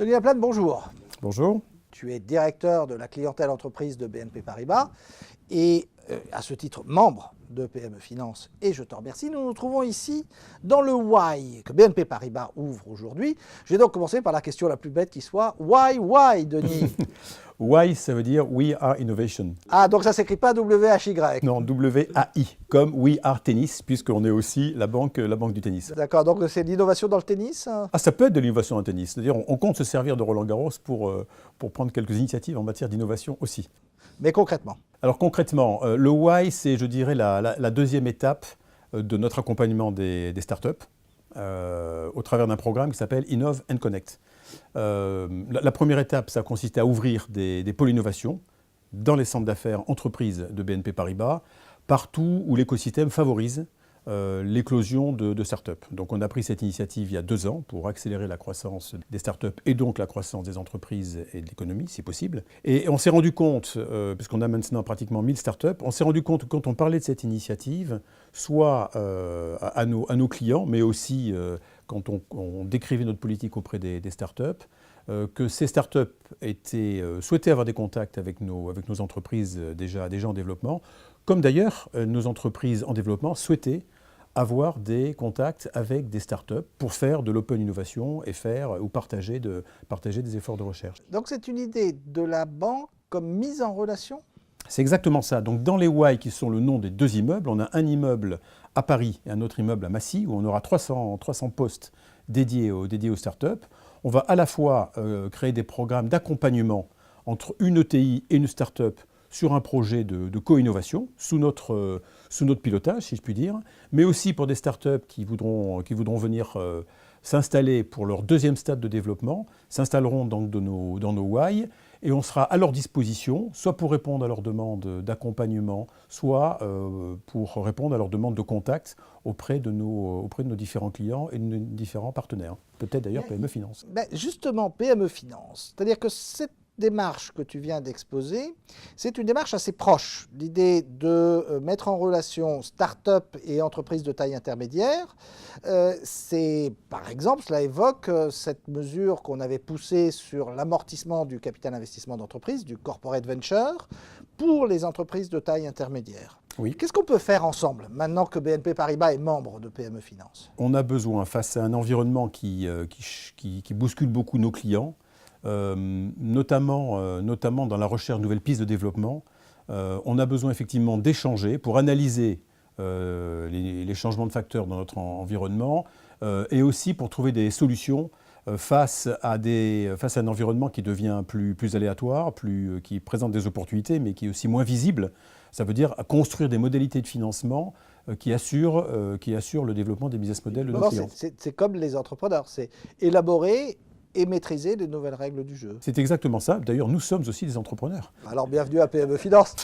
Denis Laplane, bonjour. Bonjour. Tu es directeur de la clientèle entreprise de BNP Paribas et à ce titre membre de PME Finance, et je te remercie. Nous nous trouvons ici dans le Why que BNP Paribas ouvre aujourd'hui. Je vais donc commencer par la question la plus bête qui soit. Why, Denis? Why, ça veut dire We Are Innovation. Ah, donc ça ne s'écrit pas W-H-Y. Non, W-A-I, comme We Are Tennis, puisqu'on est aussi la banque du tennis. D'accord, donc c'est l'innovation dans le tennis? Ah, ça peut être de l'innovation dans le tennis. C'est-à-dire, on compte se servir de Roland-Garros pour prendre quelques initiatives en matière d'innovation aussi. Mais concrètement? Alors concrètement, le Why, c'est, je dirais, la deuxième étape de notre accompagnement des startups au travers d'un programme qui s'appelle Innov and Connect. La première étape, ça consiste à ouvrir des pôles innovation dans les centres d'affaires entreprises de BNP Paribas, partout où l'écosystème favorise l'éclosion de startups. Donc on a pris cette initiative il y a 2 ans pour accélérer la croissance des startups et donc la croissance des entreprises et de l'économie, si possible. Et on s'est rendu compte, puisqu'on a maintenant pratiquement 1000 startups, on s'est rendu compte que quand on parlait de cette initiative, soit à nos clients, mais aussi quand on décrivait notre politique auprès des startups, que ces startups souhaitaient avoir des contacts avec nos entreprises déjà en développement, comme d'ailleurs nos entreprises en développement souhaitaient avoir des contacts avec des startups pour faire de l'open innovation et partager des efforts de recherche. Donc c'est une idée de la banque comme mise en relation? C'est exactement ça. Donc dans les Why, qui sont le nom des 2 immeubles, on a un immeuble à Paris et un autre immeuble à Massy, où on aura 300 postes dédiés aux startups. On va à la fois créer des programmes d'accompagnement entre une ETI et une startup sur un projet de co-innovation, sous notre pilotage, si je puis dire, mais aussi pour des startups qui voudront venir s'installer pour leur 2e stade de développement, s'installeront donc dans nos Why, et on sera à leur disposition, soit pour répondre à leurs demandes d'accompagnement, soit pour répondre à leurs demandes de contact auprès de nos différents clients et de nos différents partenaires. Peut-être d'ailleurs PME Finance. Ben justement, PME Finance, c'est-à-dire que cette démarche que tu viens d'exposer, c'est une démarche assez proche. L'idée de mettre en relation start-up et entreprises de taille intermédiaire, c'est, par exemple, cela évoque cette mesure qu'on avait poussée sur l'amortissement du capital investissement d'entreprise, du corporate venture, pour les entreprises de taille intermédiaire. Oui. Qu'est-ce qu'on peut faire ensemble, maintenant que BNP Paribas est membre de PME Finance? On a besoin, face à un environnement qui bouscule beaucoup nos clients, notamment dans la recherche de nouvelles pistes de développement, on a besoin effectivement d'échanger pour analyser les changements de facteurs dans notre environnement et aussi pour trouver des solutions face à un environnement qui devient plus aléatoire, qui présente des opportunités mais qui est aussi moins visible. Ça veut dire construire des modalités de financement qui assurent le développement des business models de nos clients. C'est comme les entrepreneurs, c'est élaborer et maîtriser les nouvelles règles du jeu. C'est exactement ça. D'ailleurs, nous sommes aussi des entrepreneurs. Alors, bienvenue à PME Finance.